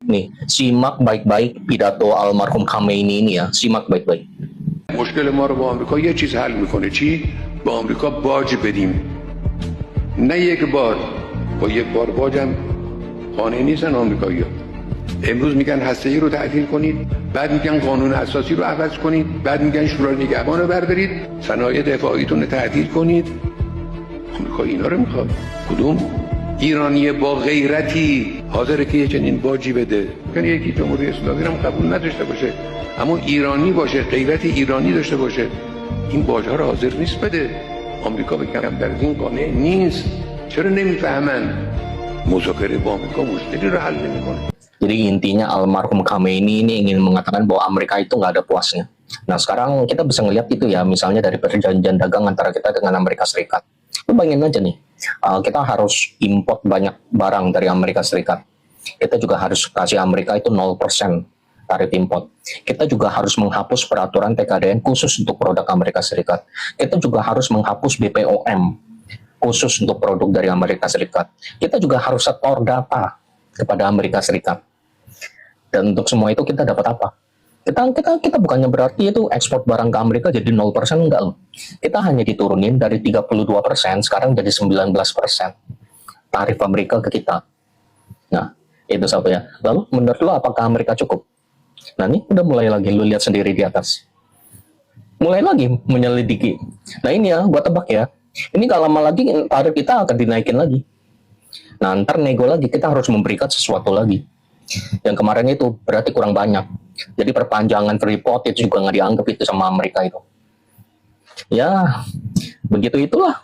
Nih, simak baik-baik pidato almarhum Khamenei ini ya, simak baik-baik. مشکل ما رو با آمریکا یه چیز حل میکنه. چی؟ با آمریکا باج بدیم. نه یک بار، با یک بار باج هم قانع نیستن آمریکایی‌ها. امروز میگن هسته‌ای رو تعطیل کنید، بعد میگن قانون اساسی رو عوض کنید، بعد میگن شورای نگهبان رو بردارید، صنایع دفاعیتون رو تعطیل کنید. آمریکا اینا رو میخواد. کدوم ایرانی با غیرتی حاضره که یه چنین باجی بده؟ یعنی یکی جمهوری اسلامی رو هم قبول نداشته باشه، اما ایرانی باشه، غیرت ایرانی داشته باشه، این باج‌ها رو حاضر نیست بده. آمریکا به کم در این قانع نیست. چرا نمیفهمن؟ مذاکره با آمریکا مشکلی رو حل نمیکنه. Jadi intinya almarhum Khamenei ini ingin mengatakan bahwa Amerika itu nggak ada puasnya. Nah sekarang kita bisa ngelihat itu ya, misalnya dari perjanjian dagang antara kita dengan Amerika Serikat. Lu bayangin aja nih, kita harus import banyak barang dari Amerika Serikat. Kita juga harus kasih Amerika itu 0% tarif import. Kita juga harus menghapus peraturan TKDN khusus untuk produk Amerika Serikat. Kita juga harus menghapus BPOM khusus untuk produk dari Amerika Serikat. Kita juga harus setor data kepada Amerika Serikat. Dan untuk semua itu kita dapat apa? Kita bukannya berarti itu ekspor barang ke Amerika jadi 0%, enggak loh. Kita hanya diturunin dari 32% sekarang jadi 19% tarif Amerika ke kita. Nah, itu apa ya? Lalu menurut lo apakah Amerika cukup? Nah, ini udah mulai lagi, lu lihat sendiri di atas. Mulai lagi menyelidiki. Nah, ini ya, gua tebak ya. Ini gak lama lagi tarif kita akan dinaikin lagi. Nah, ntar nego lagi, kita harus memberikan sesuatu lagi. Yang kemarin itu berarti kurang banyak. Jadi perpanjangan Freeport itu juga nggak dianggap itu sama Amerika itu. Ya, begitu itulah.